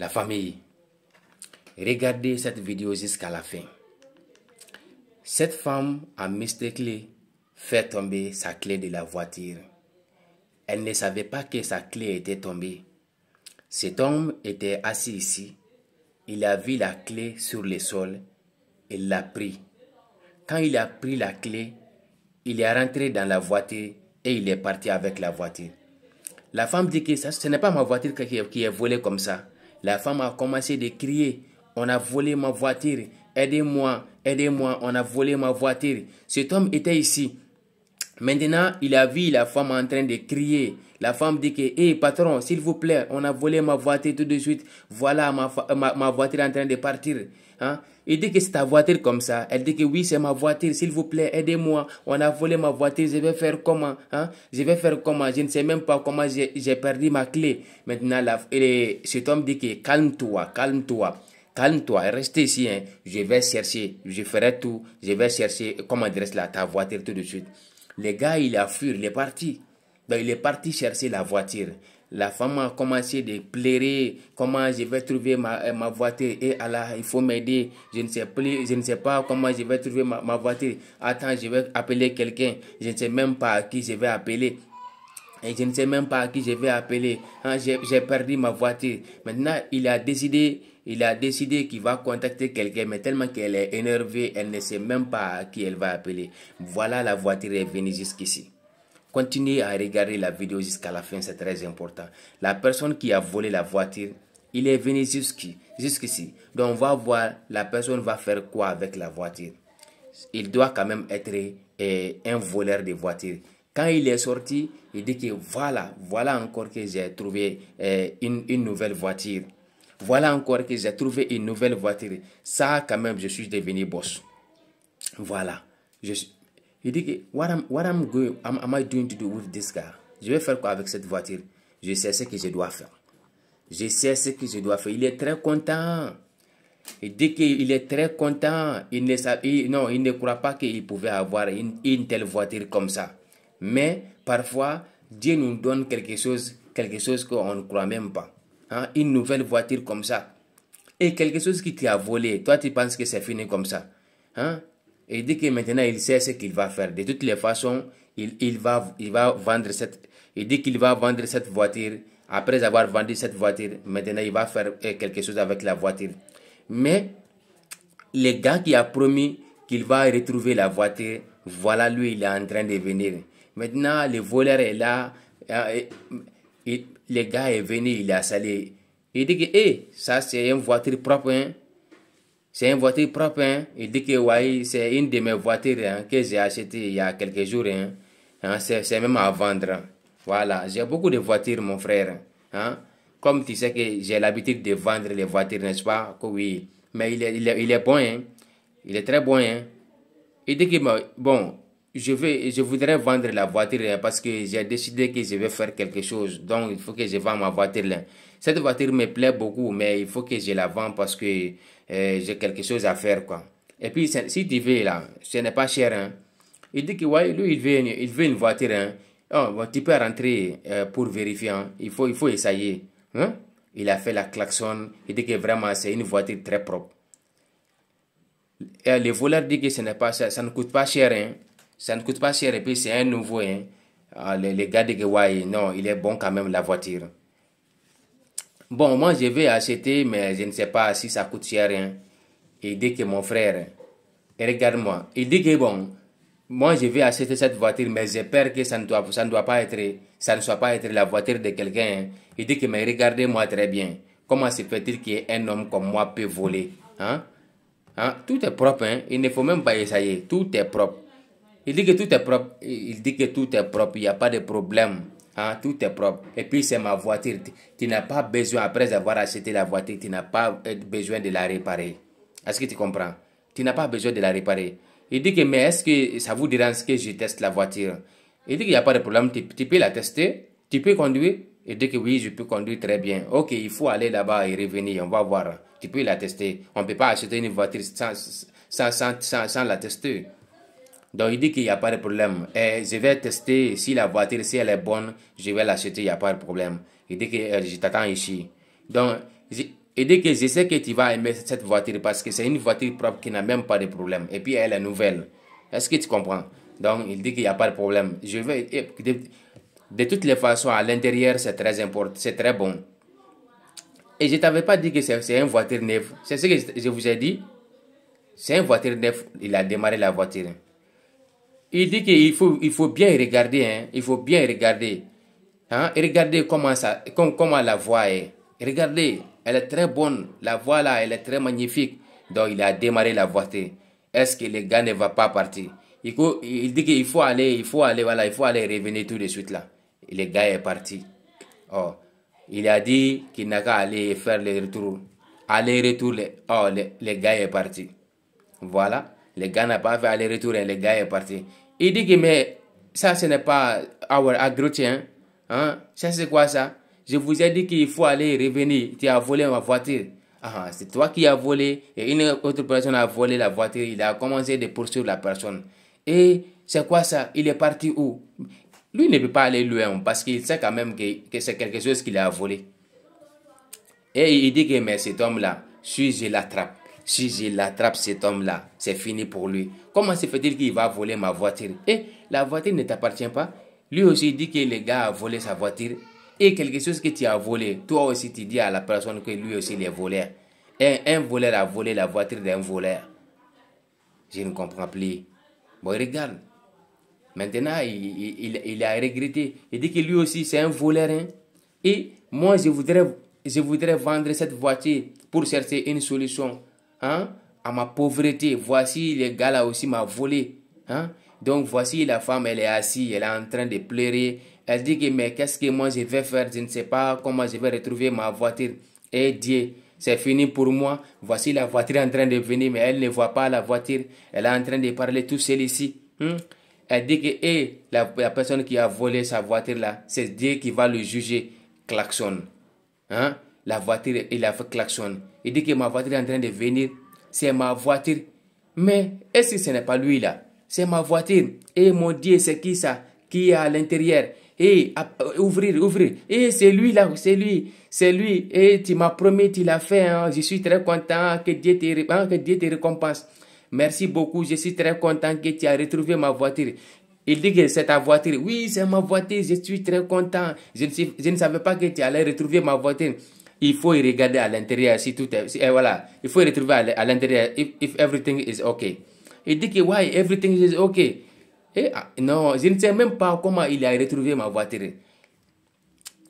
La famille, regardez cette vidéo jusqu'à la fin. Cette femme a mistakenly fait tomber sa clé de la voiture. Elle ne savait pas que sa clé était tombée. Cet homme était assis ici. Il a vu la clé sur le sol. Il l'a pris. Quand il a pris la clé, il est rentré dans la voiture et il est parti avec la voiture. La femme dit que ce n'est pas ma voiture qui est volée comme ça. La femme a commencé de crier. On a volé ma voiture. Aidez-moi, aidez-moi, on a volé ma voiture. Cet homme était ici. Maintenant, il a vu la femme en train de crier. La femme dit que, hey, patron, s'il vous plaît, on a volé ma voiture tout de suite. Voilà ma voiture en train de partir. Hein? Il dit que c'est ta voiture comme ça. Elle dit que oui, c'est ma voiture. S'il vous plaît, aidez-moi. On a volé ma voiture. Je vais faire comment? Hein? Je vais faire comment? Je ne sais même pas comment j'ai perdu ma clé. Maintenant, cet homme dit que calme-toi, calme-toi. Calme-toi, reste ici, hein. Je vais chercher, je ferai tout, je vais chercher comment adresse ta voiture tout de suite. Le gars, il a fui, il est parti. Donc, il est parti chercher la voiture. La femme a commencé de pleurer. Comment je vais trouver ma voiture? Et Allah, il faut m'aider. Je ne sais pas comment je vais trouver ma voiture. Attends, je vais appeler quelqu'un. Je ne sais même pas à qui je vais appeler. Et je ne sais même pas à qui je vais appeler. Hein, j'ai perdu ma voiture. Maintenant, il a décidé qu'il va contacter quelqu'un, mais tellement qu'elle est énervée, elle ne sait même pas à qui elle va appeler. Voilà, la voiture est venue jusqu'ici. Continuez à regarder la vidéo jusqu'à la fin, c'est très important. La personne qui a volé la voiture, il est venu jusqu'ici. Donc, on va voir, la personne va faire quoi avec la voiture. Il doit quand même être un voleur de voiture. Quand il est sorti, il dit que voilà encore que j'ai trouvé une nouvelle voiture. Voilà encore que j'ai trouvé une nouvelle voiture. Ça, quand même, je suis devenu boss. Voilà. Il dit que, what am I doing to do with this car? Je vais faire quoi avec cette voiture? Je sais ce que je dois faire. Je sais ce que je dois faire. Il est très content. Il dit qu'il est très content. Il ne croit pas qu'il pouvait avoir une telle voiture comme ça. Mais parfois, Dieu nous donne quelque chose qu'on ne croit même pas. Hein? Une nouvelle voiture comme ça. Et quelque chose qui t'a volé. Toi, tu penses que c'est fini comme ça. Hein? Et il dit que maintenant, il sait ce qu'il va faire. De toutes les façons, il va vendre il dit qu'il va vendre cette voiture. Après avoir vendu cette voiture, maintenant, il va faire quelque chose avec la voiture. Mais le gars qui a promis qu'il va retrouver la voiture, voilà, lui, il est en train de venir. Maintenant, le voleur est là. Le gars est venu, il a salé. Il dit que, hey, ça, c'est une voiture propre, hein. C'est une voiture propre, hein. Il dit que, ouais, c'est une de mes voitures, hein, que j'ai achetée il y a quelques jours, hein. Hein, c'est même à vendre. Voilà, j'ai beaucoup de voitures, mon frère. Hein. Comme tu sais que j'ai l'habitude de vendre les voitures, n'est-ce pas? Que oui. Mais il est bon, hein. Il est très bon, hein. Il dit que, bon, je voudrais vendre la voiture parce que j'ai décidé que je vais faire quelque chose. Donc, il faut que je vende ma voiture là. Cette voiture me plaît beaucoup, mais il faut que je la vende parce que j'ai quelque chose à faire, quoi. Et puis, si tu veux, là, ce n'est pas cher, hein. Il dit que, ouais, lui, il veut une voiture, hein. Oh, bon, tu peux rentrer pour vérifier, hein. Il faut essayer. Hein? Il a fait la klaxon. Il dit que vraiment, c'est une voiture très propre. Et le voleur dit que ce n'est pas ça ne coûte pas cher, hein. Ça ne coûte pas cher et puis c'est un nouveau, hein. Les gars disent que ouais, non, il est bon quand même la voiture. Bon, moi je vais acheter, mais je ne sais pas si ça coûte cher, hein. Il dit que mon frère, regarde-moi, il dit que bon, moi je vais acheter cette voiture, mais j'ai peur que ça ne soit pas être la voiture de quelqu'un, hein. Il dit que mais regardez-moi très bien. Comment se fait-il qu'un homme comme moi peut voler, hein? Hein? Tout est propre, hein? Il ne faut même pas essayer. Tout est propre. Il dit que tout est propre. Il dit que tout est propre. Il n'y a pas de problème. Hein? Tout est propre. Et puis c'est ma voiture. Tu n'as pas besoin, après avoir acheté la voiture, tu n'as pas besoin de la réparer. Est-ce que tu comprends? Tu n'as pas besoin de la réparer. Il dit que mais est-ce que ça vous dérange que je teste la voiture? Il dit qu'il n'y a pas de problème. Tu peux la tester. Tu peux conduire. Il dit que oui, je peux conduire très bien. Ok, il faut aller là-bas et revenir. On va voir. Tu peux la tester. On ne peut pas acheter une voiture sans la tester. Donc, il dit qu'il n'y a pas de problème. Et je vais tester si la voiture, si elle est bonne, je vais l'acheter, il n'y a pas de problème. Il dit que je t'attends ici. Donc, Il dit que je sais que tu vas aimer cette voiture parce que c'est une voiture propre qui n'a même pas de problème. Et puis elle est nouvelle. Est-ce que tu comprends? Donc il dit qu'il n'y a pas de problème. Je vais de toutes les façons, à l'intérieur, c'est très important, c'est très bon. Et je ne t'avais pas dit que c'est une voiture neuve. C'est ce que je vous ai dit. C'est une voiture neuve. Il a démarré la voiture. Il dit qu'il faut bien regarder. Hein. Il faut bien regarder. Hein? Et regardez comment la voix est. Regardez, elle est très bonne. La voix là, elle est très magnifique. Donc il a démarré la voiture. Est-ce que le gars ne va pas partir? Il dit qu'il faut aller, voilà, il faut aller revenir tout de suite là. Et le gars est parti. Oh, il a dit qu'il n'a qu'à aller faire le retour. Aller-retour, le gars est parti. Voilà, le gars n'a pas fait aller-retour et le gars est parti. Il dit que mais ça ce n'est pas our agretien. Hein? Ça c'est quoi ça? Je vous ai dit qu'il faut aller revenir. Tu as volé ma voiture. Ah, c'est toi qui as volé et une autre personne a volé la voiture. Il a commencé de poursuivre la personne. Et c'est quoi ça? Il est parti où? Lui ne peut pas aller loin parce qu'il sait quand même que c'est quelque chose qu'il a volé. Et il dit que mais cet homme-là, si je l'attrape cet homme-là, c'est fini pour lui. Comment se fait-il qu'il va voler ma voiture? Et la voiture ne t'appartient pas. Lui aussi dit que le gars a volé sa voiture. Et quelque chose que tu as volé, toi aussi tu dis à la personne que lui aussi il est voleur. Et un voleur a volé la voiture d'un voleur. Je ne comprends plus. Bon, regarde. Maintenant, il a regretté. Il dit que lui aussi c'est un voleur. Hein? Et moi, je voudrais vendre cette voiture pour chercher une solution, hein, à ma pauvreté. Voici, le gars là aussi m'a volé. Hein? Donc, voici la femme, elle est assise, elle est en train de pleurer. Elle dit que, mais qu'est-ce que moi je vais faire? Je ne sais pas comment je vais retrouver ma voiture. Et Dieu, c'est fini pour moi. Voici la voiture en train de venir, mais elle ne voit pas la voiture. Elle est en train de parler tout seul ici. Elle dit que la personne qui a volé sa voiture là, c'est Dieu qui va le juger. Klaxon. Hein? La voiture, il a fait klaxon. Il dit que ma voiture est en train de venir. C'est ma voiture. Mais est-ce que ce n'est pas lui là? C'est ma voiture. Et mon Dieu, c'est qui ça? Qui est à l'intérieur? Et ouvrir. Et c'est lui là, c'est lui. Et tu m'as promis, tu l'as fait. Hein? Je suis très content que Dieu te récompense. Merci beaucoup, je suis très content que tu as retrouvé ma voiture. Il dit que c'est ta voiture. Oui, c'est ma voiture, je suis très content. Je ne savais pas que tu allais retrouver ma voiture. Il faut y regarder à l'intérieur si tout est... voilà, il faut y retrouver à l'intérieur if everything is okay. Il dit que why everything is okay. Non, je ne sais même pas comment il a retrouvé ma voiture.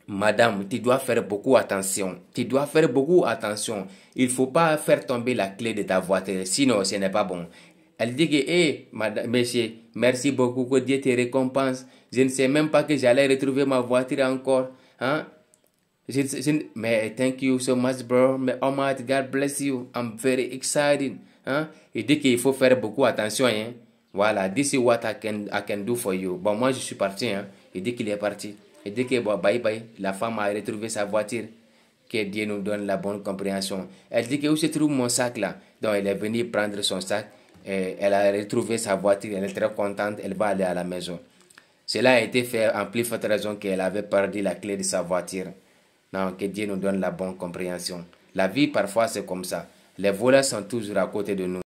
Madame, tu dois faire beaucoup attention. Tu dois faire beaucoup attention. Il ne faut pas faire tomber la clé de ta voiture. Sinon, ce n'est pas bon. Elle dit que, madame, monsieur, merci beaucoup, que Dieu te récompense. Je ne sais même pas que j'allais retrouver ma voiture encore. Hein? Mais thank you so much, bro. May Almighty God bless you. I'm very excited. Hein? Il dit qu'il faut faire beaucoup attention. Hein? Voilà, this is what I can do for you. Bon, moi, je suis parti. Hein? Il dit qu'il est parti. Il dit que bon, bye bye, la femme a retrouvé sa voiture. Que Dieu nous donne la bonne compréhension. Elle dit que où se trouve mon sac là? Donc elle est venue prendre son sac. Et elle a retrouvé sa voiture. Elle est très contente. Elle va aller à la maison. Cela a été fait en plus forte raison qu'elle avait perdu la clé de sa voiture. Non, que Dieu nous donne la bonne compréhension. La vie parfois c'est comme ça. Les voleurs sont toujours à côté de nous.